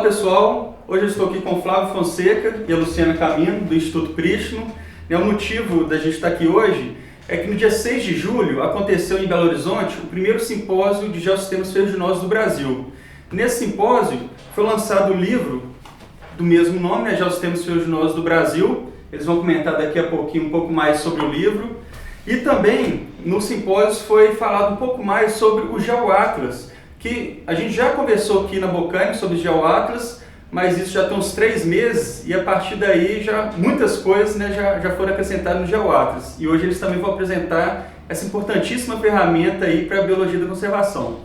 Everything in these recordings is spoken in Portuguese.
pessoal, hoje eu estou aqui com o Flávio Fonseca e a Luciana Camino, do Instituto Prístino. O motivo da gente estar aqui hoje é que no dia 6 de julho aconteceu em Belo Horizonte o primeiro simpósio de geossistemas ferruginosos do Brasil. Nesse simpósio foi lançado o livro do mesmo nome, Geossistemas Ferruginosos do Brasil. Eles vão comentar daqui a pouquinho um pouco mais sobre o livro. E também no simpósio foi falado um pouco mais sobre o GeoAtlas, que a gente já conversou aqui na Bocani sobre o GeoAtlas, mas isso já tem uns 3 meses e a partir daí já muitas coisas, né, já foram acrescentadas no GeoAtlas. E hoje eles também vão apresentar essa importantíssima ferramenta aí para a biologia da conservação.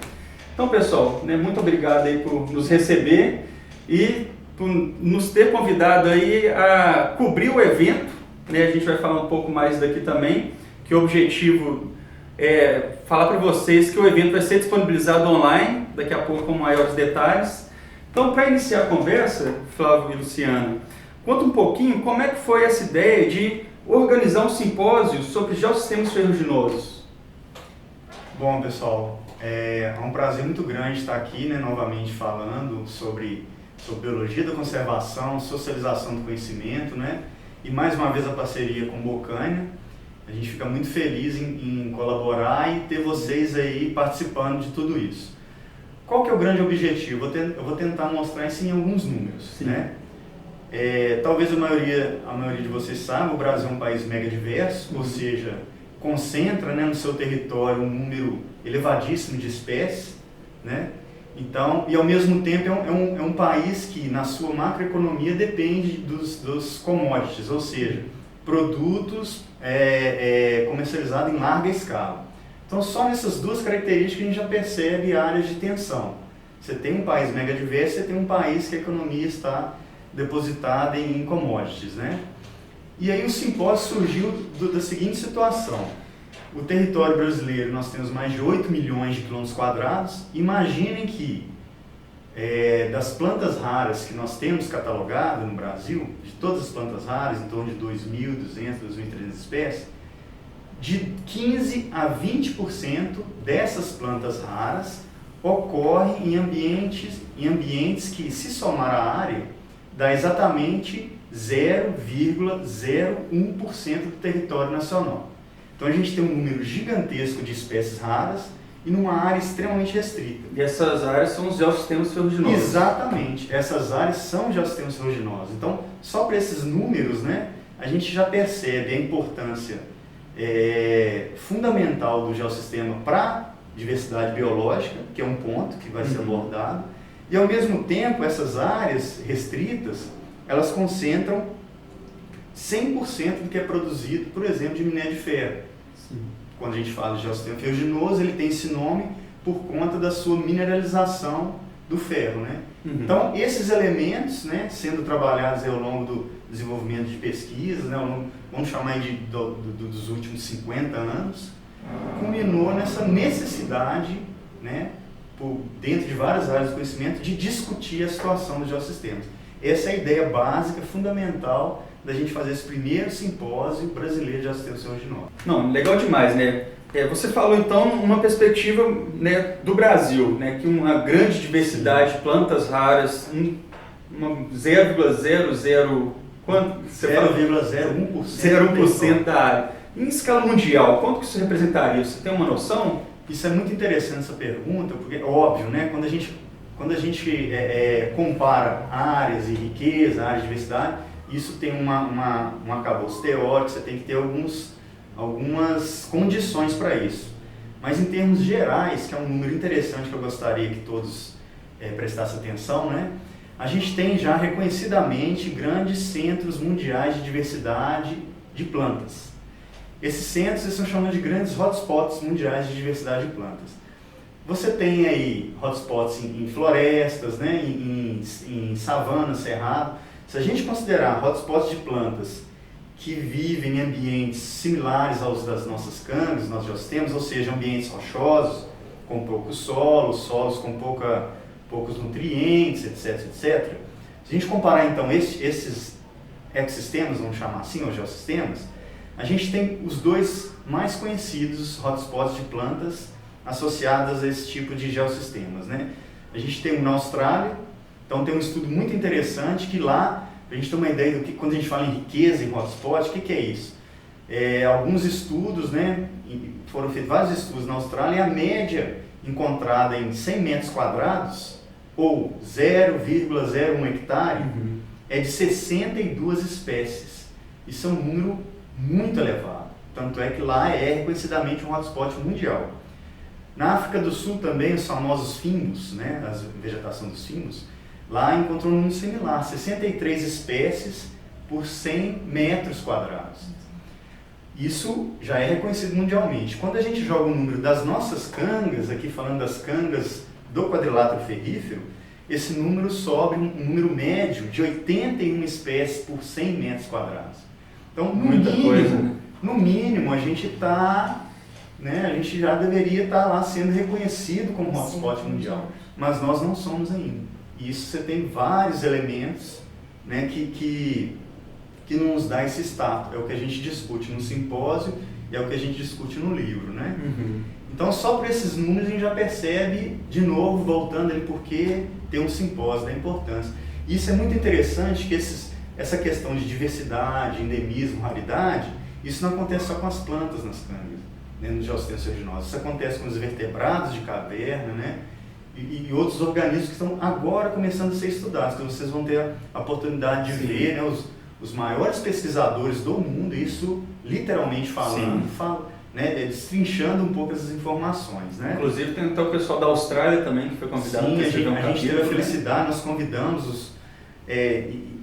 Então, pessoal, né, muito obrigado aí por nos receber e por nos ter convidado aí a cobrir o evento, né? A gente vai falar um pouco mais daqui também, que o objetivo é falar para vocês que o evento vai ser disponibilizado online, daqui a pouco com maiores detalhes. Então, para iniciar a conversa, Flávio e Luciana, conta um pouquinho como é que foi essa ideia de organizar um simpósio sobre geossistemas ferruginosos. Bom, pessoal, é um prazer muito grande estar aqui, né, novamente falando sobre biologia da conservação, socialização do conhecimento, né, e mais uma vez a parceria com Bocani. A gente fica muito feliz em colaborar e ter vocês aí participando de tudo isso. Qual que é o grande objetivo? Eu vou tentar mostrar isso em alguns números, né? Talvez a maioria de vocês saiba, o Brasil é um país mega diverso, ou seja, concentra, né, no seu território um número elevadíssimo de espécies, né? Então, e ao mesmo tempo é um país que na sua macroeconomia depende dos commodities, ou seja, produtos comercializados em larga escala. Então, só nessas duas características a gente já percebe áreas de tensão. Você tem um país mega diverso, você tem um país que a economia está depositada em commodities, né? E aí o simpósio surgiu da seguinte situação. O território brasileiro, nós temos mais de 8 milhões de quilômetros quadrados. Imaginem que das plantas raras que nós temos catalogado no Brasil, de todas as plantas raras, em torno de 2.200, 2.300 espécies, de 15 a 20% dessas plantas raras ocorrem em ambientes que, se somar a área, dá exatamente 0,01% do território nacional. Então a gente tem um número gigantesco de espécies raras e numa área extremamente restrita. E essas áreas são os geossistemas ferruginosos. Exatamente, essas áreas são geossistemas ferruginosos. Então, só para esses números, né, a gente já percebe a importância fundamental do geossistema para a diversidade biológica, que é um ponto que vai ser abordado, e ao mesmo tempo essas áreas restritas, elas concentram 100% do que é produzido, por exemplo, de minério de ferro. Sim. Quando a gente fala de geossistema ferruginoso, ele tem esse nome por conta da sua mineralização do ferro, né? Então, esses elementos, né, sendo trabalhados ao longo do desenvolvimento de pesquisas, né, vamos chamar dos últimos 50 anos, culminou nessa necessidade, né, dentro de várias áreas do conhecimento, de discutir a situação dos geossistemas. Essa é a ideia básica, fundamental, da gente fazer esse primeiro simpósio brasileiro de geossistemas ferruginosos. Não, legal demais, né? Você falou então uma perspectiva, né, do Brasil, né, que uma grande diversidade de plantas raras, 0,00 quanto? 0,01% da área. Em escala mundial, quanto que isso representaria? Você tem uma noção? Isso é muito interessante essa pergunta, porque é óbvio, né, quando a gente compara áreas e riqueza, áreas de diversidade, isso tem um arcabouço teórico, você tem que ter algumas condições para isso. Mas em termos gerais, que é um número interessante que eu gostaria que todos prestassem atenção, né? A gente tem já reconhecidamente grandes centros mundiais de diversidade de plantas. Esses centros eles são chamados de grandes hotspots mundiais de diversidade de plantas. Você tem aí hotspots em florestas, né? em savana, cerrado. Se a gente considerar hotspots de plantas que vivem em ambientes similares aos das nossas câmeras, nós já temos, ou seja, ambientes rochosos, com pouco solo, solos com poucos nutrientes, etc, etc. Se a gente comparar então esses ecossistemas, vamos chamar assim, ou geossistemas, a gente tem os dois mais conhecidos hotspots de plantas associadas a esse tipo de geossistemas, né? A gente tem um na Austrália, Então tem um estudo muito interessante que lá, para a gente ter uma ideia do que, quando a gente fala em riqueza, em hotspot, o que é isso? Alguns estudos, né, foram feitos vários estudos na Austrália, e a média encontrada em 100 metros quadrados, ou 0,01 hectare, é de 62 espécies. Isso é um número muito elevado. Tanto é que lá é reconhecidamente um hotspot mundial. Na África do Sul também, os famosos fynbos, né, a vegetação dos fynbos, lá encontrou um número similar, 63 espécies por 100 metros quadrados. Isso já é reconhecido mundialmente. Quando a gente joga o número das nossas cangas, aqui falando das cangas do quadrilátero ferrífero, esse número sobe um número médio de 81 espécies por 100 metros quadrados. Então, no mínimo, a gente está, né, a gente já deveria estar lá sendo reconhecido como hotspot mundial, mas nós não somos ainda. E isso você tem vários elementos, né, que nos dá esse status. É o que a gente discute no simpósio e é o que a gente discute no livro, né? Então, só por esses números a gente já percebe, de novo, voltando ali, porque tem um simpósio da importância. E isso é muito interessante, que essa questão de diversidade, endemismo, raridade, isso não acontece só com as plantas nas cangas, né, nos geossistemas ferruginosos. Isso acontece com os vertebrados de caverna, né, e outros organismos que estão agora começando a ser estudados, que vocês vão ter a oportunidade de ver, né, os maiores pesquisadores do mundo, isso literalmente falando, né, destrinchando um pouco essas informações, né? Inclusive tem o pessoal da Austrália também que foi convidado. Sim, a gente teve a felicidade, nós convidamos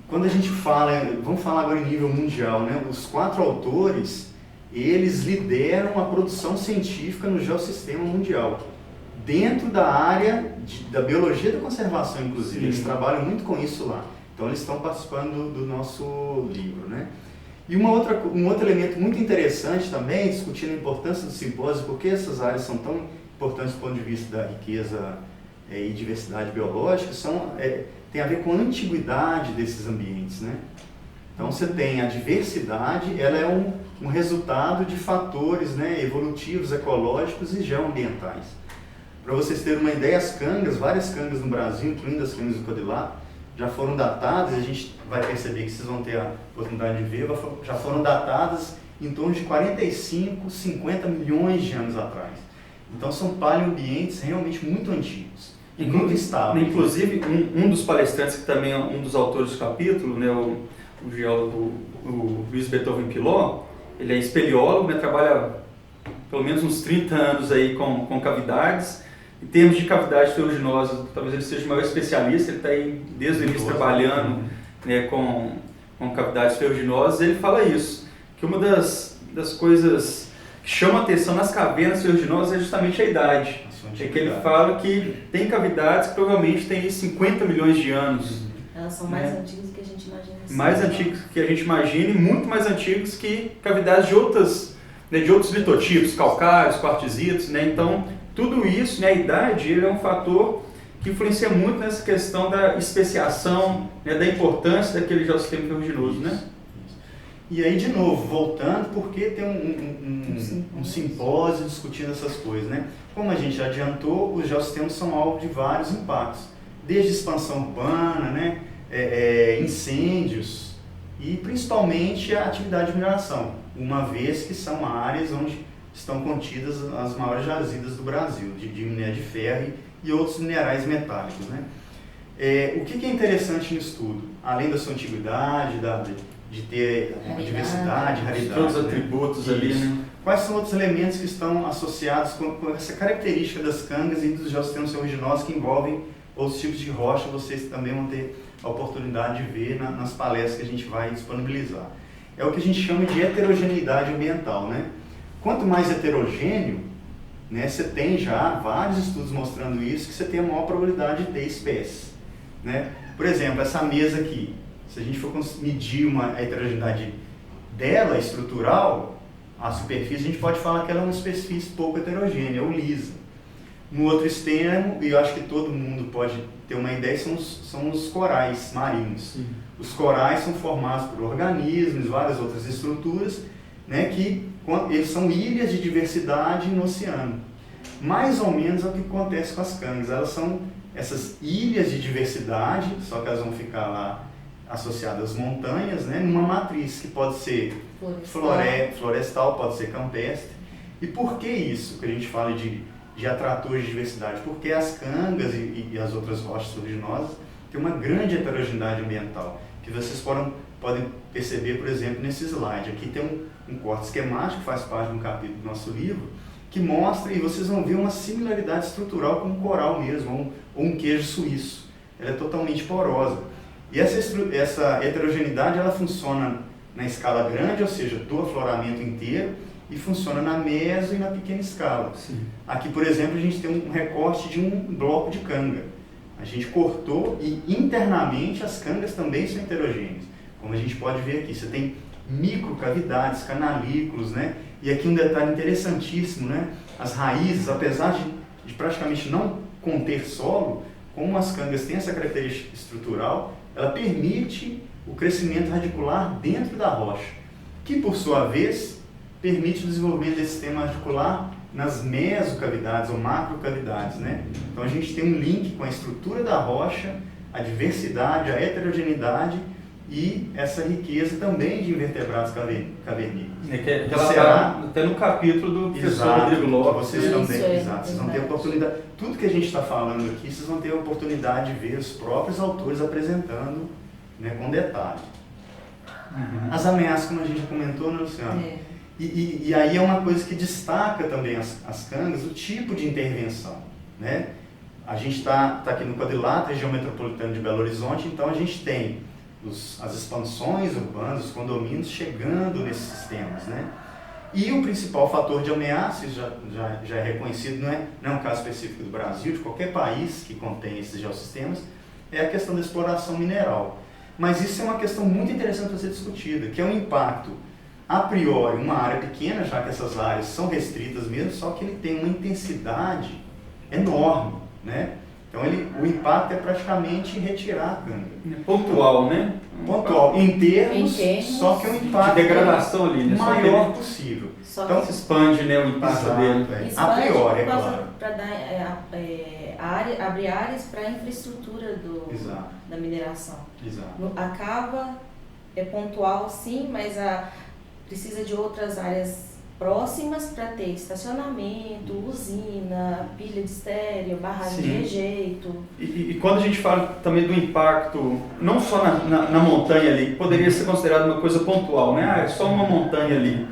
quando a gente fala, vamos falar agora em nível mundial, né? Os 4 autores, eles lideram a produção científica no geossistema mundial, dentro da área da biologia da conservação, inclusive. Eles trabalham muito com isso lá. Então eles estão participando do nosso livro, né? E um outro elemento muito interessante também, discutindo a importância do simpósio, porque essas áreas são tão importantes do ponto de vista da riqueza e diversidade biológica, tem a ver com a antiguidade desses ambientes, né? Então você tem a diversidade, ela é um resultado de fatores, né, evolutivos, ecológicos e geoambientais. Para vocês terem uma ideia, as cangas, várias cangas no Brasil, incluindo as cangas do quadrilátero, já foram datadas, e a gente vai perceber que vocês vão ter a oportunidade de ver, já foram datadas em torno de 45, 50 milhões de anos atrás. Então são paleoambientes realmente muito antigos, e muito estáveis. Inclusive, um dos palestrantes, que também é um dos autores do capítulo, né, o geólogo o Luiz Beethoven Piló, ele é espeleólogo, né, trabalha pelo menos uns 30 anos aí com cavidades. Em termos de cavidade ferruginosa, talvez ele seja o maior especialista, ele está aí desde o início trabalhando, né, com cavidades ferruginosas. Ele fala isso, que uma das coisas que chama a atenção nas cavernas ferruginosas é justamente a idade. É que ele fala que tem cavidades que provavelmente têm 50 milhões de anos. Elas são mais antigas do que a gente imagina. Mais antigas que a gente imagina e muito mais antigas que cavidades de outros litotipos, calcários, quartzitos, né? Então, tudo isso, né, a idade, ele é um fator que influencia muito nessa questão da especiação, né, da importância daquele geossistema ferruginoso, né? E aí, de novo, voltando, porque tem um simpósio discutindo essas coisas, né? Como a gente já adiantou, os geossistemas são alvo de vários impactos, desde expansão urbana, né, incêndios e principalmente a atividade de mineração, uma vez que são áreas onde estão contidas as maiores jazidas do Brasil, de minério de ferro e outros minerais metálicos, né? O que é interessante no estudo, além da sua antiguidade, de ter uma diversidade, raridade, todos os atributos ali, né? Quais são outros elementos que estão associados com essa característica das cangas e dos geossistemas ferruginosos que envolvem outros tipos de rocha? Vocês também vão ter a oportunidade de ver nas palestras que a gente vai disponibilizar. É o que a gente chama de heterogeneidade ambiental, né? Quanto mais heterogêneo, né, você tem já vários estudos mostrando isso, que você tem a maior probabilidade de ter espécies, né? Por exemplo, essa mesa aqui, se a gente for medir a heterogeneidade dela, estrutural, a superfície, a gente pode falar que ela é uma superfície pouco heterogênea, ou lisa. No outro extremo, e eu acho que todo mundo pode ter uma ideia, são os corais marinhos. Sim. Os corais são formados por organismos, várias outras estruturas, né, que eles são ilhas de diversidade no oceano. Mais ou menos é o que acontece com as cangas, elas são essas ilhas de diversidade, só que elas vão ficar lá associadas às montanhas, né, numa matriz que pode ser florestal, pode ser campestre. E por que isso que a gente fala de atratores de diversidade? Porque as cangas e as outras rochas ruginosas têm uma grande heterogeneidade ambiental, que vocês podem perceber, por exemplo, nesse slide. Aqui tem um corte esquemático, que faz parte de um capítulo do nosso livro, que mostra, e vocês vão ver uma similaridade estrutural com um coral mesmo, ou um queijo suíço. Ela é totalmente porosa. E essa heterogeneidade, ela funciona na escala grande, ou seja, do afloramento inteiro, e funciona na meso e na pequena escala. Sim. Aqui, por exemplo, a gente tem um recorte de um bloco de canga. A gente cortou e internamente as cangas também são heterogêneas. Como a gente pode ver aqui, você tem microcavidades, canalículos, né? E aqui um detalhe interessantíssimo, né? As raízes, apesar de praticamente não conter solo, como as cangas têm essa característica estrutural, ela permite o crescimento radicular dentro da rocha, que por sua vez permite o desenvolvimento desse sistema radicular nas mesocavidades ou macrocavidades, né? Então a gente tem um link com a estrutura da rocha, a diversidade, a heterogeneidade e essa riqueza também de invertebrados cavernícolas. Que ela está até no capítulo do professor Rodrigo Lopes. Vocês também, exato, vocês vão ter a oportunidade, tudo que a gente está falando aqui, vocês vão ter a oportunidade de ver os próprios autores apresentando, né, com detalhe. As ameaças, como a gente já comentou, né, Luciano? E aí é uma coisa que destaca também as cangas, o tipo de intervenção, né? A gente está aqui no quadrilátero, região metropolitana de Belo Horizonte, então a gente tem as expansões urbanas, os condomínios chegando nesses sistemas, né? E o principal fator de ameaça, já é reconhecido, não é um caso específico do Brasil, de qualquer país que contém esses geossistemas, é a questão da exploração mineral. Mas isso é uma questão muito interessante para ser discutida, que é um impacto a priori, uma área pequena, já que essas áreas são restritas mesmo, só que ele tem uma intensidade enorme, né? Então o impacto é praticamente retirar a canga. Pontual, né? Pontual, em termos, só que é um impacto de degradação ali, né? maior possível. Só então se expande, né, o impacto dele. A priori, é claro. Para dar abrir áreas para a infraestrutura da mineração. Exato. A cava é pontual, sim, mas precisa de outras áreas próximas para ter estacionamento, usina, pilha de estéreo, barragem de rejeito. E quando a gente fala também do impacto, não só na montanha ali, poderia ser considerado uma coisa pontual, né? É só uma montanha ali.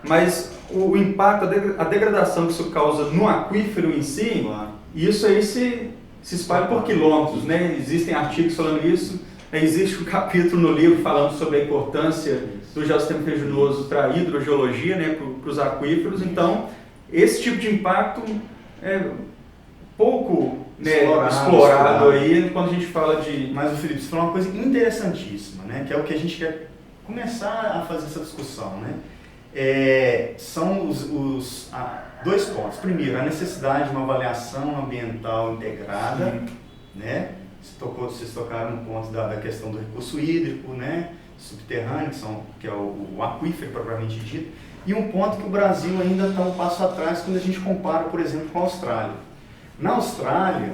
Mas o impacto, a degradação que isso causa no aquífero em si, isso aí se espalha por quilômetros, né? Existem artigos falando isso. Existe um capítulo no livro falando sobre a importância do geossistema ferruginoso para a hidrogeologia, né, para os aquíferos. Então, esse tipo de impacto é pouco, né, explorado aí quando a gente fala de... Mas, Felipe, você falou uma coisa interessantíssima, né, que é o que a gente quer começar a fazer essa discussão, né? São dois pontos. Primeiro, a necessidade de uma avaliação ambiental integrada, né? Vocês tocaram no ponto da questão do recurso hídrico, né, subterrâneo, que é o aquífero propriamente dito, e um ponto que o Brasil ainda está um passo atrás quando a gente compara, por exemplo, com a Austrália. Na Austrália,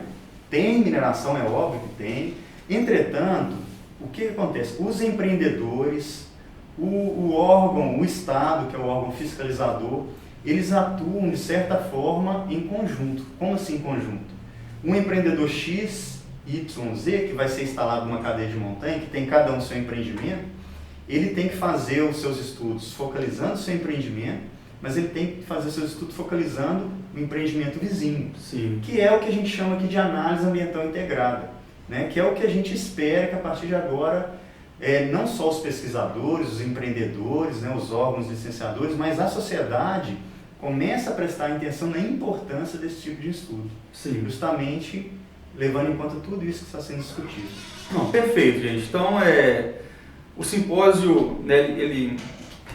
tem mineração, é óbvio que tem, entretanto, o que acontece? Os empreendedores, o órgão, o Estado, que é o órgão fiscalizador, eles atuam, de certa forma, em conjunto. Como assim em conjunto? Um empreendedor X, YZ, que vai ser instalado numa cadeia de montanha, que tem cada um seu empreendimento, ele tem que fazer os seus estudos focalizando o seu empreendimento, mas ele tem que fazer seus estudos focalizando o empreendimento vizinho, que é o que a gente chama aqui de análise ambiental integrada, né? Que é o que a gente espera que a partir de agora, não só os pesquisadores, os empreendedores, né, os órgãos licenciadores, mas a sociedade começa a prestar atenção na importância desse tipo de estudo, justamente levando em conta tudo isso que está sendo discutido. Não, perfeito, gente. Então, o simpósio, né, ele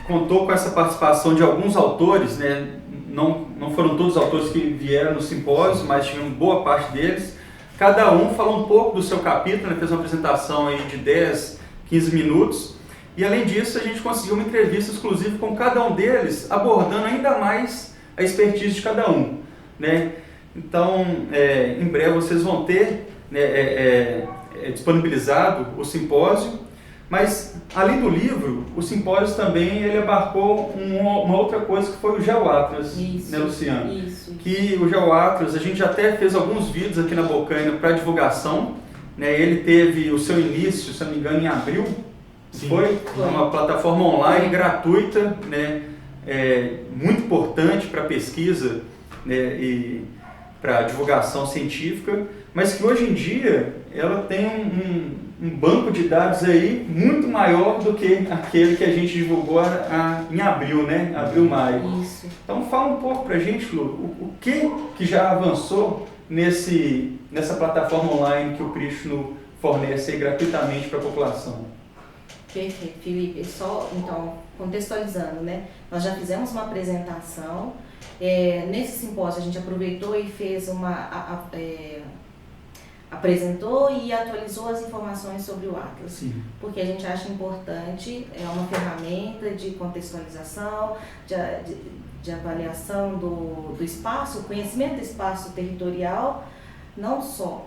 contou com essa participação de alguns autores, né? Não foram todos os autores que vieram no simpósio, mas tivemos boa parte deles. Cada um falou um pouco do seu capítulo, né? Fez uma apresentação aí de 10, 15 minutos. E, além disso, a gente conseguiu uma entrevista exclusiva com cada um deles, abordando ainda mais a expertise de cada um, né? Então, em breve vocês vão ter né, é disponibilizado o simpósio, mas além do livro, o simpósio também ele abarcou uma outra coisa que foi o GeoAtlas, né, Luciano? Isso. Que o GeoAtlas, a gente já até fez alguns vídeos aqui na Bocaina para divulgação, né? Ele teve o seu início, se não me engano, em abril, foi uma plataforma online gratuita, né? Muito importante para pesquisa, né? E para divulgação científica, mas que hoje em dia ela tem um banco de dados aí muito maior do que aquele que a gente divulgou em abril, né? Abril, maio. Isso. Então fala um pouco para a gente, Lu, o que já avançou nessa plataforma online que o Prishno fornece aí gratuitamente para a população. Perfeito, Felipe. Só, então, contextualizando, né? Nós já fizemos uma apresentação. Nesse simpósio a gente aproveitou e fez apresentou e atualizou as informações sobre o Atlas. Sim. Porque a gente acha importante, é uma ferramenta de contextualização, de avaliação do espaço, conhecimento do espaço territorial, não só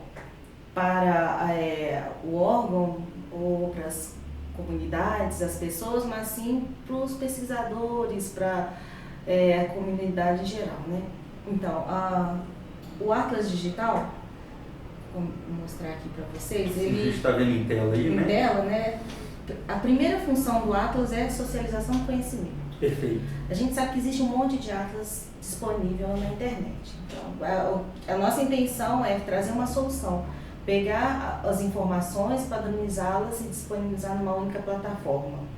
para o órgão ou para as comunidades, as pessoas, mas sim para os pesquisadores, para a comunidade em geral, né? Então, o Atlas Digital, vou mostrar aqui para vocês, Sim, a gente está vendo em tela aí, né? Em tela, né? A primeira função do Atlas é socialização do conhecimento. Perfeito. A gente sabe que existe um monte de Atlas disponível na internet. Então, a nossa intenção é trazer uma solução, pegar as informações, padronizá-las e disponibilizar numa única plataforma.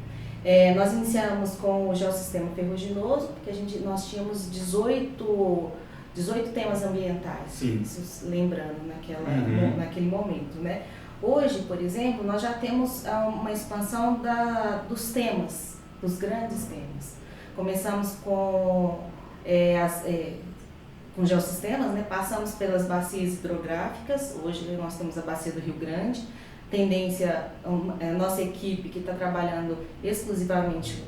Nós iniciamos com o Geossistema Ferruginoso, porque nós tínhamos 18 temas ambientais, Sim. Lembrando naquele momento, né? Hoje, por exemplo, nós já temos uma expansão dos temas, dos grandes temas. Começamos com geossistemas, né? Passamos pelas bacias hidrográficas. Hoje nós temos a bacia do Rio Grande. Tendência, a nossa equipe que está trabalhando exclusivamente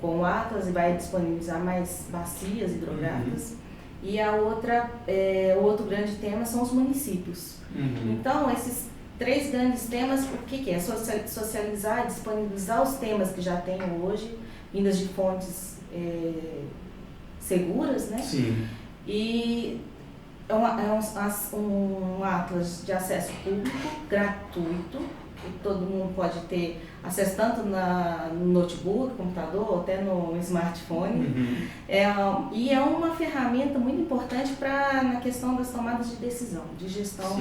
com o Atlas e vai disponibilizar mais bacias hidrográficas. E o outro grande tema são os municípios. Então, esses 3 grandes temas, o que é? Socializar e disponibilizar os temas que já tem hoje, vindas de fontes seguras, né? Sim. E é um Atlas de acesso público, gratuito, que todo mundo pode ter acesso tanto no notebook, computador, ou até no smartphone. E é uma ferramenta muito importante na questão das tomadas de decisão, de gestão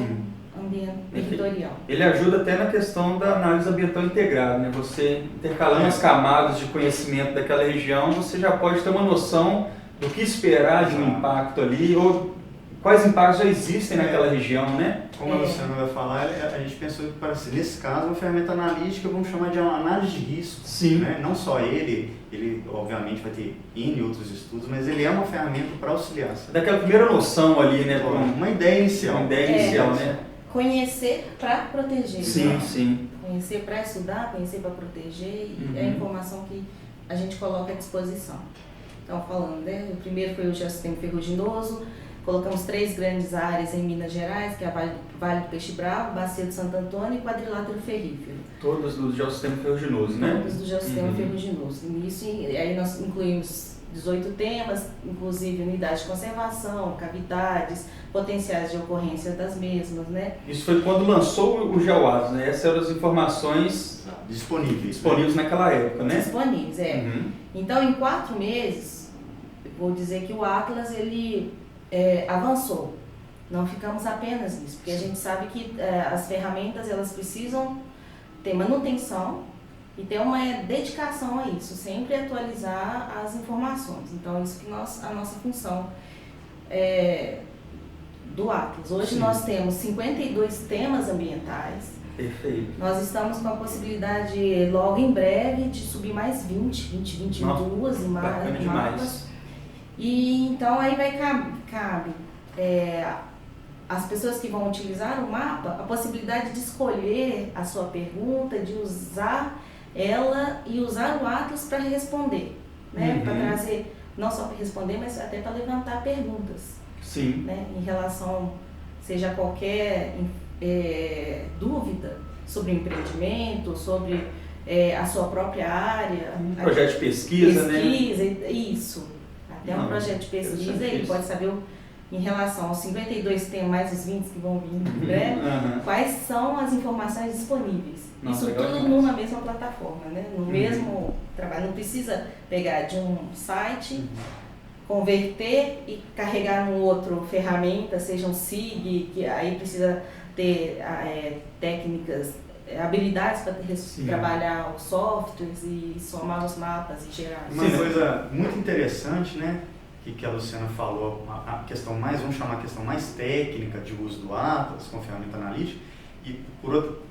territorial. Ele ajuda até na questão da análise ambiental integrada, né? Você intercalando as camadas de conhecimento daquela região, você já pode ter uma noção do que esperar de um impacto ali, ou quais impactos já existem naquela região, né? Como a Luciana vai falar, a gente pensou que, nesse caso, uma ferramenta analítica, vamos chamar de uma análise de risco. Sim. Né? Não só ele obviamente vai ter N outros estudos, mas ele é uma ferramenta para auxiliar. Daquela primeira noção ali, né? Uma ideia inicial. Né? Conhecer para proteger. Sim, né? sim. Conhecer para estudar, conhecer para proteger, e é a informação que a gente coloca à disposição. Então, falando, né? O primeiro foi o Geossistema Ferruginoso. Colocamos 3 grandes áreas em Minas Gerais, que é a Vale do Peixe Bravo, Bacia de Santo Antônio e Quadrilátero Ferrífero. Todas do Geossistema Ferruginoso, né? Todas do Geossistema Ferruginoso. E aí nós incluímos 18 temas, inclusive unidades de conservação, cavidades, potenciais de ocorrência das mesmas, né? Isso foi quando lançou o GeoAtlas, né? Essas eram as informações disponíveis naquela época, né? Disponíveis, Então, em 4 meses, eu vou dizer que o Atlas, ele avançou. Não ficamos apenas nisso, porque a gente sabe que as ferramentas elas precisam ter manutenção e ter uma dedicação a isso, sempre atualizar as informações. Então, isso que a nossa função do Atlas. Hoje nós temos 52 temas ambientais. Perfeito. Nós estamos com a possibilidade, logo em breve, de subir mais 22 mapas. E então aí cabe as pessoas que vão utilizar o mapa a possibilidade de escolher a sua pergunta, de usar ela e usar o Atlas para responder, né? Para trazer, não só para responder, mas até para levantar perguntas. Sim. Né? Em relação, seja qualquer dúvida sobre empreendimento, sobre a sua própria área. Projeto de pesquisa, né? Isso. Até um projeto de pesquisa, ele pode saber em relação aos 52 temas, mais os 20 que vão vir, né? Quais são as informações disponíveis. Isso tudo numa mesma plataforma, né? No mesmo trabalho. Não precisa pegar de um site, converter e carregar num outro ferramenta, seja um SIG, que aí precisa ter técnicas, habilidades para trabalhar os softwares e somar os mapas e gerar. Uma coisa muito interessante, né, que a Luciana falou, a questão mais, vamos chamar a questão mais técnica de uso do Atlas com ferramenta analítica, e por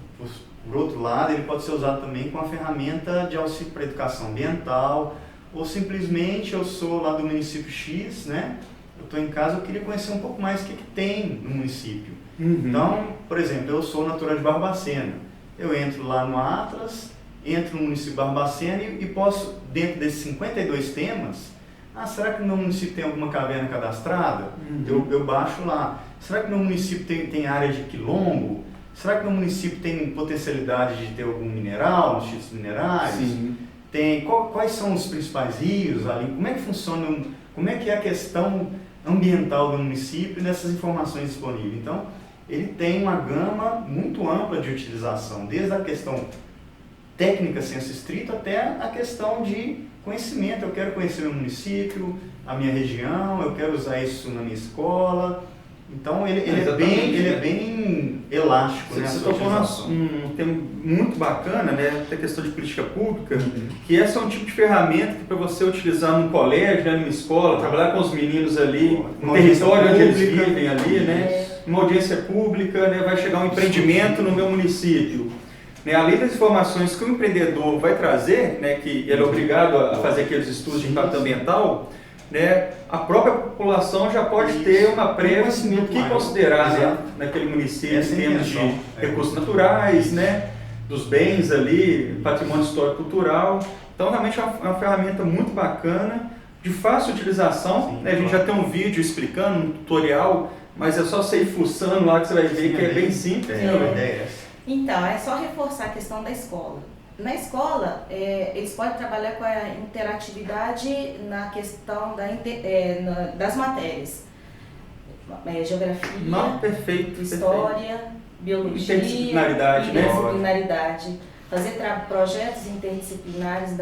outro lado ele pode ser usado também com a ferramenta de auxílio para educação ambiental, ou simplesmente eu sou lá do município X, né, eu estou em casa, eu queria conhecer um pouco mais o que tem no município. Então, por exemplo, eu sou natural de Barbacena, eu entro lá no Atlas, entro no município de Barbacena e posso, dentro desses 52 temas, será que no meu município tem alguma caverna cadastrada? Eu baixo lá. Será que no meu município tem área de quilombo? Será que no meu município tem potencialidade de ter algum mineral, nos títulos minerais? Quais são os principais rios ali? Como é que funciona, como é que é a questão ambiental do município nessas informações disponíveis? Então, ele tem uma gama muito ampla de utilização, desde a questão técnica senso estrito até a questão de conhecimento. Eu quero conhecer meu município, a minha região, eu quero usar isso na minha escola. Então ele é bem elástico. Você tocou um tema muito bacana, né, a questão de política pública, que essa é um tipo de ferramenta que para você utilizar num colégio, né, numa escola, trabalhar com os meninos ali, no território onde eles vivem ali, né, uma audiência pública, né, vai chegar um empreendimento no meu município. Né, além das informações que o empreendedor vai trazer, né, que ele é obrigado a fazer aqueles estudos de impacto ambiental, né, a própria população já pode ter uma prévia do que considerar, né, naquele município em termos de recursos naturais, né, dos bens ali, patrimônio histórico cultural. Então realmente é uma ferramenta muito bacana, de fácil utilização. Né, a gente já tem um vídeo explicando, um tutorial, mas é só você ir fuçando lá que você vai ver que é bem simples. Então, é só reforçar a questão da escola. Na escola, eles podem trabalhar com a interatividade na questão das matérias. Geografia, história, biologia, interdisciplinaridade, fazer projetos interdisciplinares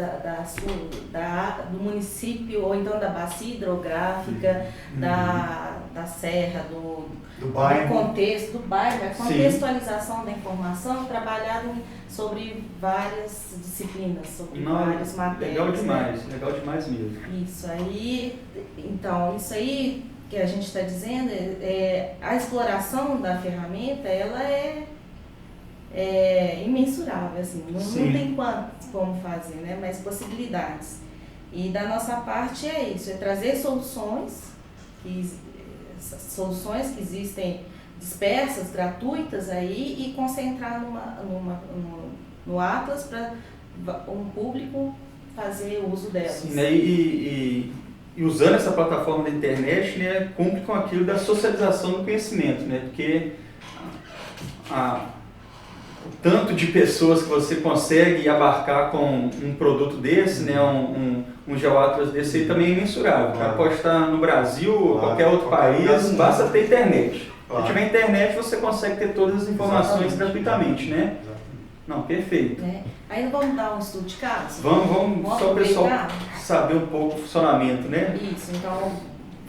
do município, ou então da bacia hidrográfica, da serra, do bairro, contexto do bairro, a contextualização da informação, trabalhado sobre várias disciplinas, sobre várias matérias. Legal demais mesmo. Isso aí, então, isso aí que a gente está dizendo, a exploração da ferramenta, ela é imensurável, assim, não tem como fazer, né, mas possibilidades. E da nossa parte é isso, é trazer soluções que existem dispersas, gratuitas aí, e concentrar no Atlas para um público fazer uso delas. Sim, né? E usando essa plataforma da internet, né, cumpre com aquilo da socialização do conhecimento, né, porque o tanto de pessoas que você consegue abarcar com um produto desse, né, um GeoAtlas desse aí também é imensurável. O cara pode estar no Brasil ou qualquer outro país, basta ter internet. Se tiver internet, você consegue ter todas as informações gratuitamente, né? Não, perfeito. Aí vamos dar um estudo de caso? Vamos só para o pessoal saber um pouco o funcionamento, né? Isso, então,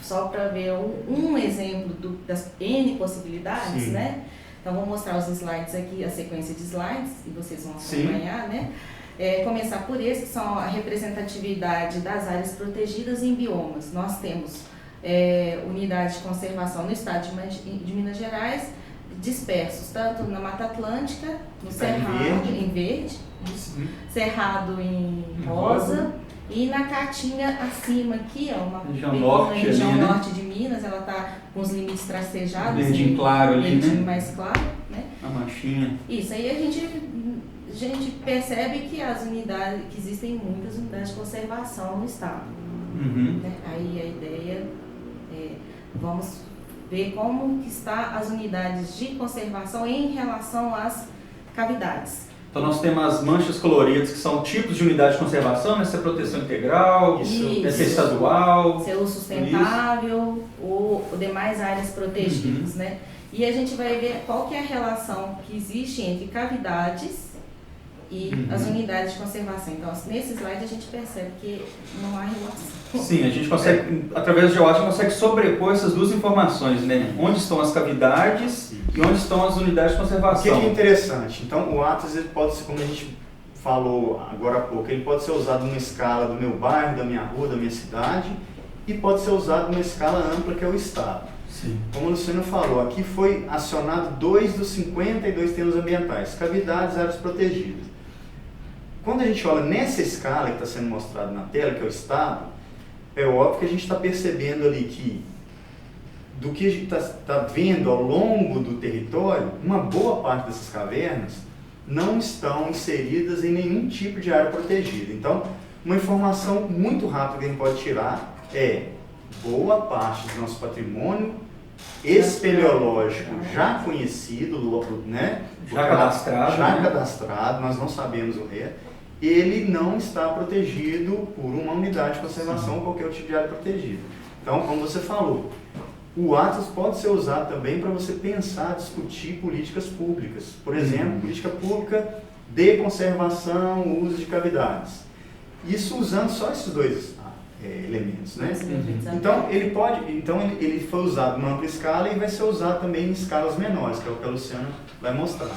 só para ver um exemplo das N possibilidades, né? Então, vou mostrar os slides aqui, a sequência de slides, e vocês vão acompanhar, né? Começar por esse, que são a representatividade das áreas protegidas em biomas. Nós temos unidades de conservação no estado de Minas Gerais, dispersos tanto na Mata Atlântica, no Cerrado, em verde, Cerrado em rosa, e na Caatinga acima aqui, uma região norte de Minas, ela está com os limites tracejados, verdinho claro ali, né? Mais claro, né? A manchinha. Isso, aí a gente percebe que que existem muitas unidades de conservação no estado. Né? Aí a ideia vamos ver como que está as unidades de conservação em relação às cavidades. Então nós temos as manchas coloridas, que são tipos de unidade de conservação, essa é proteção integral, essa é estadual. Selo sustentável ou demais áreas protegidas, né? E a gente vai ver qual que é a relação que existe entre cavidades e as unidades de conservação. Então, nesse slide a gente percebe que não há relação. Sim, a gente consegue, através do geoático, consegue sobrepor essas duas informações, né? Onde estão as cavidades e onde estão as unidades de conservação. O que é interessante? Então, o Atlas ele pode ser, como a gente falou agora há pouco, ele pode ser usado numa escala do meu bairro, da minha rua, da minha cidade, e pode ser usado numa escala ampla, que é o Estado. Sim. Como o Luciano falou, aqui foi acionado 2 dos 52 termos ambientais, cavidades, áreas protegidas. Quando a gente olha nessa escala que está sendo mostrada na tela, que é o Estado, é óbvio que a gente está percebendo ali que, do que a gente está vendo ao longo do território, uma boa parte dessas cavernas não estão inseridas em nenhum tipo de área protegida. Então, uma informação muito rápida que a gente pode tirar é: boa parte do nosso patrimônio espeleológico já conhecido, né? Já cadastrado, nós não sabemos o resto, ele não está protegido por uma unidade de conservação ou qualquer tipo de área protegida. Então, como você falou, o Atlas pode ser usado também para você pensar, discutir políticas públicas. Por exemplo, política pública de conservação, uso de cavidades. Isso usando só esses dois elementos, né? Então ele foi usado numa ampla escala e vai ser usado também em escalas menores, que é o que a Luciana vai mostrar.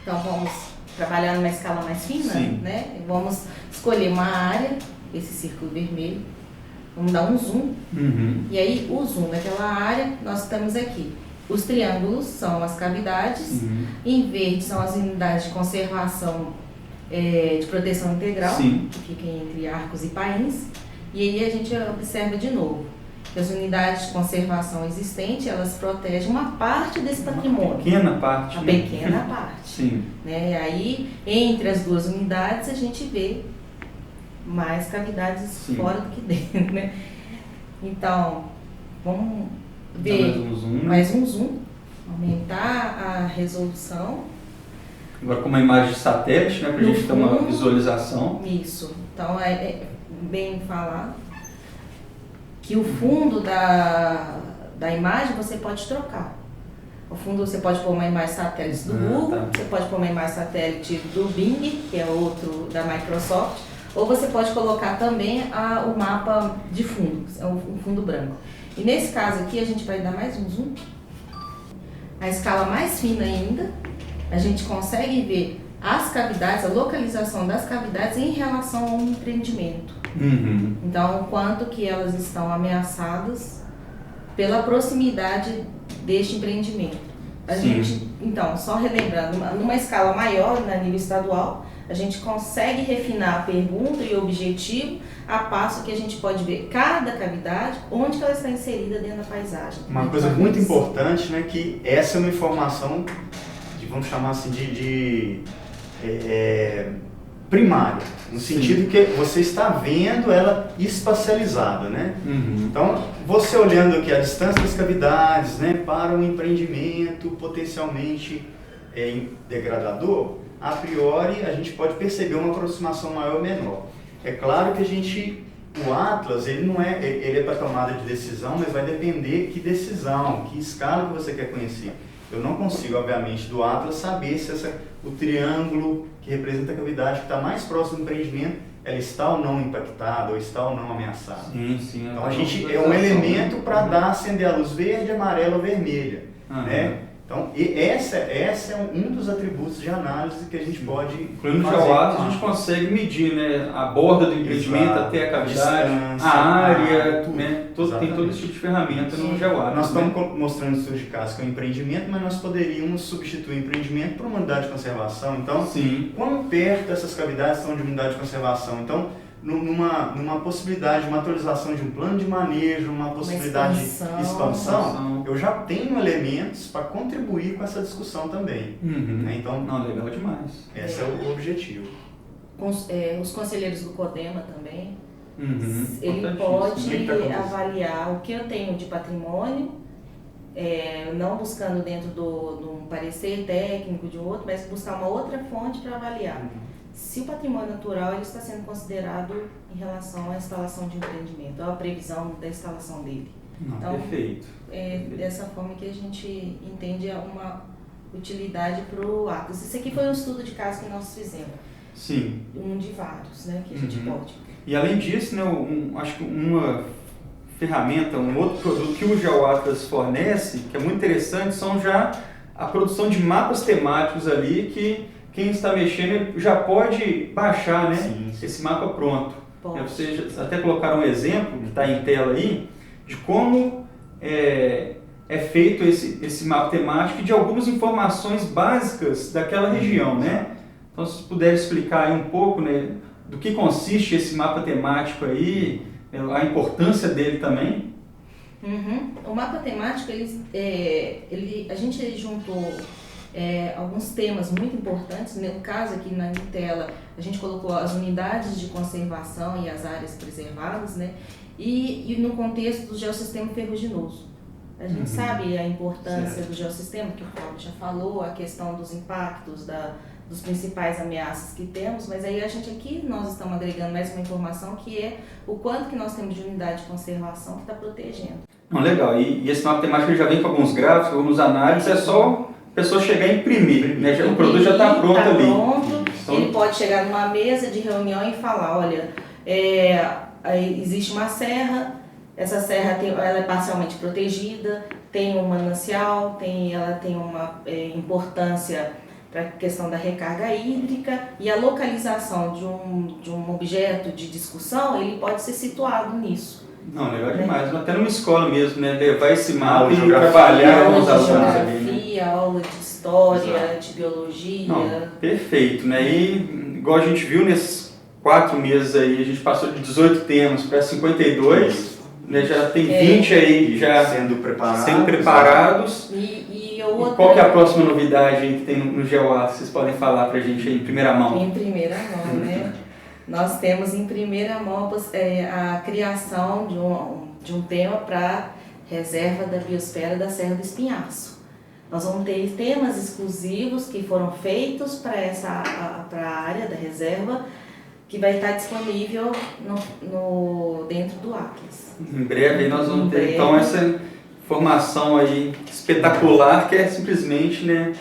Então vamos trabalhar numa escala mais fina, Sim. né? Vamos escolher uma área, esse círculo vermelho, vamos dar um zoom, e aí o zoom daquela área nós temos aqui. Os triângulos são as cavidades, em verde são as unidades de conservação de proteção integral, Sim. que fica entre Arcos e Pains, e aí a gente observa de novo que as unidades de conservação existentes, elas protegem uma parte desse patrimônio. Pequena parte. Uma pequena parte. Sim. Né? E aí, entre as duas unidades, a gente vê mais cavidades Sim. fora do que dentro, né? Então, vamos ver mais um zoom. mais um zoom, aumentar a resolução. Agora com uma imagem de satélite, né, para a gente ter uma visualização. Isso. Então, é bem falado que o fundo da imagem você pode trocar. O fundo você pode pôr uma imagem satélite do Google, você pode pôr uma imagem satélite do Bing, que é outro da Microsoft, ou você pode colocar também o mapa de fundo, um fundo branco. E nesse caso aqui a gente vai dar mais um zoom. A escala mais fina ainda, a gente consegue ver as cavidades, a localização das cavidades em relação ao empreendimento. Então, o quanto que elas estão ameaçadas pela proximidade deste empreendimento. A gente, então, só relembrando, numa escala maior, na nível estadual, a gente consegue refinar a pergunta e o objetivo a passo que a gente pode ver cada cavidade, onde que ela está inserida dentro da paisagem. Uma coisa muito importante, né, que essa é uma informação, vamos chamar assim, primária, no sentido que você está vendo ela espacializada, né? Então, você olhando aqui a distância das cavidades, né, para um empreendimento potencialmente degradador, a priori a gente pode perceber uma aproximação maior ou menor. É claro que o Atlas, ele é para tomada de decisão, mas vai depender que decisão, que escala que você quer conhecer. Eu não consigo, obviamente, do Atlas saber se o triângulo que representa a cavidade que está mais próximo do empreendimento, ela está ou não impactada, ou está ou não ameaçada. Sim. Então a gente é um elemento para acender a luz verde, amarela ou vermelha. Né? Então, essa é um dos atributos de análise que a gente pode Incluindo no geoAtlas, a gente consegue medir, né, a borda do empreendimento até a cavidade, a área, né, tem todo esse tipo de ferramenta no geoAtlas. Nós estamos mostrando estudos de caso que é um empreendimento, mas nós poderíamos substituir o empreendimento por uma unidade de conservação. Então, quão perto essas cavidades estão de unidade de conservação? Então, numa possibilidade de uma atualização de um plano de manejo, uma possibilidade de expansão, eu já tenho elementos para contribuir com essa discussão também. Né? Então, legal demais. Esse é o objetivo. Os conselheiros do CODEMA também Ele Importantíssimo. pode avaliar o que eu tenho de patrimônio, não buscando dentro de um parecer técnico de outro, mas buscar uma outra fonte para avaliar se o patrimônio natural ele está sendo considerado em relação à instalação de um empreendimento, ou a previsão da instalação dele. Então, perfeito. É dessa forma que a gente entende uma utilidade para o Atlas. Isso aqui foi um estudo de caso que nós fizemos. Sim. Um de vários, né, que a gente pode. E além disso, né, acho que uma ferramenta, um outro produto que o GeoAtlas fornece, que é muito interessante, são já a produção de mapas temáticos ali que quem está mexendo já pode baixar, né, esse mapa pronto. Vocês até colocaram um exemplo, que está em tela aí, de como é feito esse mapa temático e de algumas informações básicas daquela região, né? Então, se puder explicar aí um pouco, né, do que consiste esse mapa temático aí, a importância dele também. O mapa temático, a gente juntou alguns temas muito importantes. No caso aqui na tela, a gente colocou as unidades de conservação e as áreas preservadas, né? E no contexto do geossistema ferruginoso. A gente sabe a importância do geossistema, que o Fábio já falou, a questão dos impactos, dos principais ameaças que temos, mas aí nós estamos agregando mais uma informação que é o quanto que nós temos de unidade de conservação que está protegendo. Legal, e esse mapa temático já vem com alguns gráficos, alguns análises, é só a pessoa chegar e imprimir, né? O produto já está pronto ali. Então, ele pode chegar numa mesa de reunião e falar, olha, existe uma serra, essa serra ela é parcialmente protegida, tem um manancial, ela tem uma importância para a questão da recarga hídrica, e a localização de um objeto de discussão, ele pode ser situado nisso. Legal demais. Até numa escola mesmo, né? Levar esse mapa e trabalhar com os alunos ali. Geografia, aula de história, de biologia. Perfeito, né? E igual a gente viu nesses 4 meses aí, a gente passou de 18 temas para 52, né? Já tem 20 aí já sendo preparados. E qual que é a próxima novidade aí que tem no GeoAtlas? Vocês podem falar para a gente aí em primeira mão? Em primeira mão, né? Nós temos em primeira mão a criação de um tema para reserva da biosfera da Serra do Espinhaço. Nós vamos ter temas exclusivos que foram feitos para a área da reserva, que vai estar disponível dentro do Atlas. Em breve aí nós vamos ter então essa informação aí espetacular, que é simplesmente, né,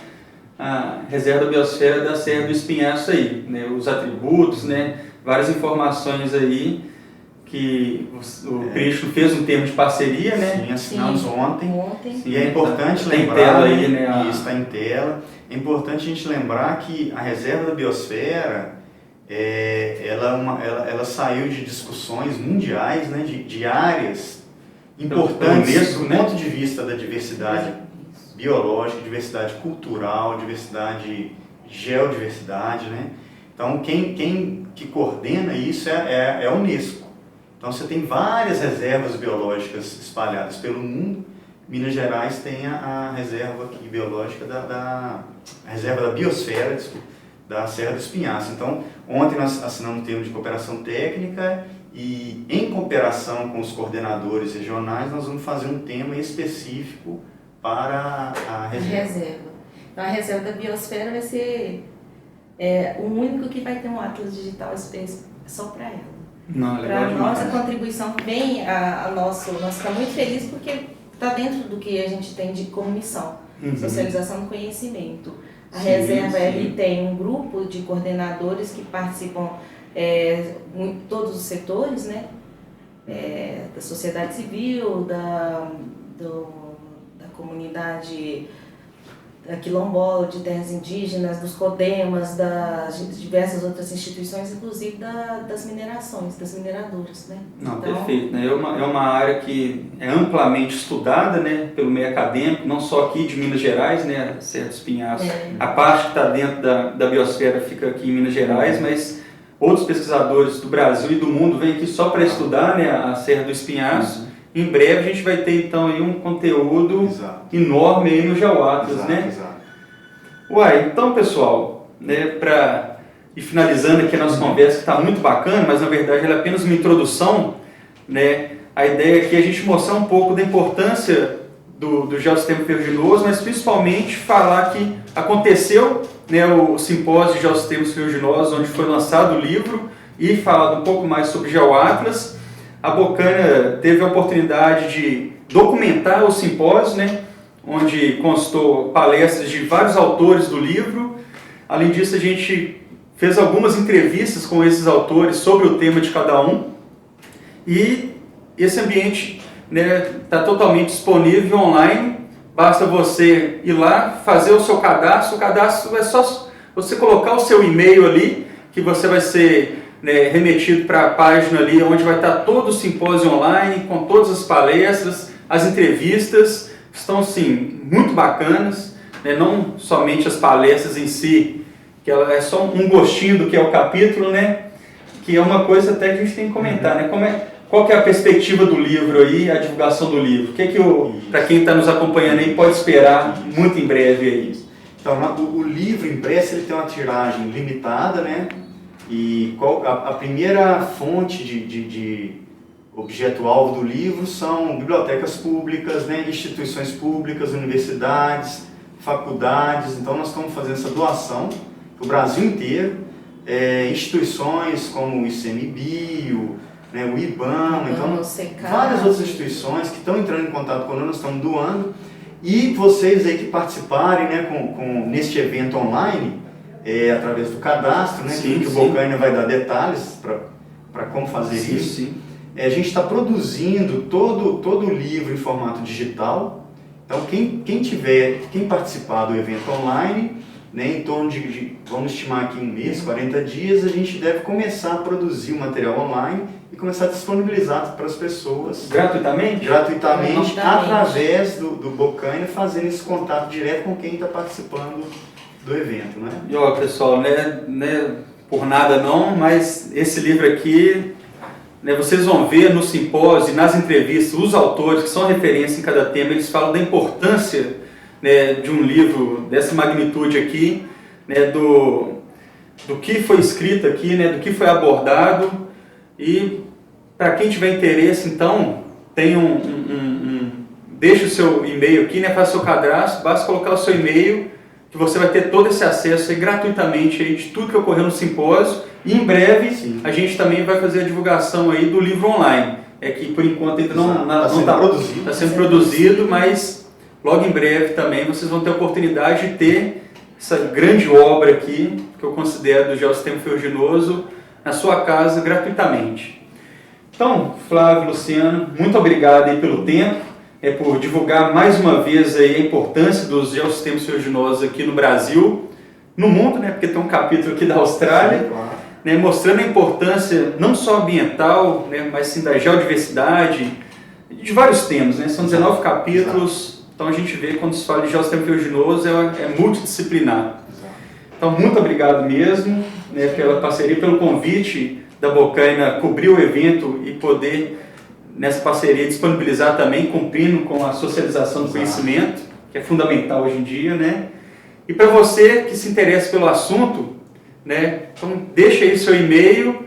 a reserva da biosfera da Serra do Espinhaço aí, né, os atributos, né, várias informações aí que o Cristo fez um termo de parceria, né? Sim, assinamos ontem. Sim, e é importante lembrar, tela aí, né? Isso está em tela. É importante a gente lembrar que a reserva da biosfera ela saiu de discussões mundiais, né, de áreas importantes do ponto de vista da diversidade biológica, diversidade cultural, diversidade, geodiversidade, né? Então, quem que coordena isso é a Unesco. Então, você tem várias reservas biológicas espalhadas pelo mundo. Minas Gerais tem a reserva aqui biológica a reserva da biosfera, desculpa, da Serra do Espinhaço. Então, ontem nós assinamos um termo de cooperação técnica e, em cooperação com os coordenadores regionais, nós vamos fazer um tema específico para a reserva. Então, a reserva da biosfera vai ser o único que vai ter um Atlas Digital só para ela. Para a nossa contribuição vem nós ficamos muito felizes porque está dentro do que a gente tem como missão, socialização do conhecimento. A reserva ali tem um grupo de coordenadores que participam todos os setores, né? Da sociedade civil, da comunidade quilombola, de terras indígenas, dos CODEMAS, das diversas outras instituições, inclusive das minerações, das mineradoras, né? Não, então, perfeito, né? É uma área que é amplamente estudada, né, pelo meio acadêmico, não só aqui de Minas Gerais, né, a Serra do Espinhaço. A parte que está dentro da biosfera fica aqui em Minas Gerais, mas outros pesquisadores do Brasil e do mundo vêm aqui só para estudar, né, a Serra do Espinhaço. Em breve a gente vai ter então aí um conteúdo enorme aí no GeoAtlas, né? Exato. Então pessoal, né, para e finalizando aqui a nossa conversa, que está muito bacana, mas na verdade ela é apenas uma introdução, né? A ideia aqui é a gente mostrar um pouco da importância do geossistema ferruginoso, mas principalmente falar que aconteceu, né, o simpósio de geossistemas ferruginosos, onde foi lançado o livro, e falado um pouco mais sobre GeoAtlas. A Bocaina teve a oportunidade de documentar o simpósio, né, onde constou palestras de vários autores do livro. Além disso, a gente fez algumas entrevistas com esses autores sobre o tema de cada um. E esse ambiente está totalmente disponível online. Basta você ir lá, fazer o seu cadastro. O cadastro é só você colocar o seu e-mail ali, que você vai ser remetido para a página ali, onde vai estar todo o simpósio online, com todas as palestras, as entrevistas. Estão, sim, muito bacanas, né? Não somente as palestras em si, que ela é só um gostinho do que é o capítulo, né? Que é uma coisa até que a gente tem que comentar, né? Qual que é a perspectiva do livro aí, a divulgação do livro? O que para quem está nos acompanhando aí, pode esperar muito em breve aí? Então, o livro impresso ele tem uma tiragem limitada, né? E a primeira fonte de objeto-alvo do livro são bibliotecas públicas, né? Instituições públicas, universidades, faculdades. Então, nós estamos fazendo essa doação para o Brasil inteiro. Instituições como o ICMBio, né, o IBAMA, então várias outras instituições que estão entrando em contato conosco, nós estamos doando. E vocês aí que participarem, né, neste evento online, através do cadastro, né, sim, que o Bocaina vai dar detalhes para como fazer isso. Sim. A gente está produzindo todo o livro em formato digital. Então quem participar do evento online, né, em torno vamos estimar aqui 1 mês, 40 dias, a gente deve começar a produzir o material online e começar a disponibilizar para as pessoas. Gratuitamente? Gratuitamente, através do Bocaina, fazendo esse contato direto com quem está participando do evento, né? E ó, pessoal, né, por nada não, mas esse livro aqui, né, vocês vão ver no simpósio e nas entrevistas, os autores que são referência em cada tema, eles falam da importância, né, de um livro dessa magnitude aqui, né, do que foi escrito aqui, né, do que foi abordado. E para quem tiver interesse, então, tem deixa o seu e-mail aqui, né, faça o seu cadastro, basta colocar o seu e-mail, que você vai ter todo esse acesso aí, gratuitamente aí, de tudo que ocorreu no simpósio. E em breve, sim, a gente também vai fazer a divulgação aí do livro online. Que por enquanto ainda não está sendo produzido, mas logo em breve também vocês vão ter a oportunidade de ter essa grande obra aqui, que eu considero do geossistema ferruginoso, na sua casa gratuitamente. Então, Flávio, Luciano, muito obrigado aí pelo tempo, por divulgar mais uma vez aí a importância dos geossistemas ferruginosos aqui no Brasil, no mundo, né, porque tem um capítulo aqui da Austrália, sim, claro, né, mostrando a importância não só ambiental, né, mas sim da geodiversidade, de vários temas, né, são 19 capítulos. Exato. Então a gente vê quando se fala de geossistema ferruginoso é multidisciplinar. Então, muito obrigado mesmo, né, pela parceria, pelo convite da Bocaina cobrir o evento e poder, nessa parceria, disponibilizar também, cumprindo com a socialização do conhecimento, que é fundamental hoje em dia, né? E para você que se interessa pelo assunto, né, então deixa aí seu e-mail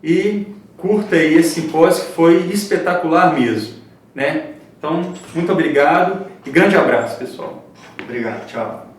e curta aí esse simpósio que foi espetacular mesmo, né? Então, muito obrigado e grande abraço, pessoal. Obrigado, tchau.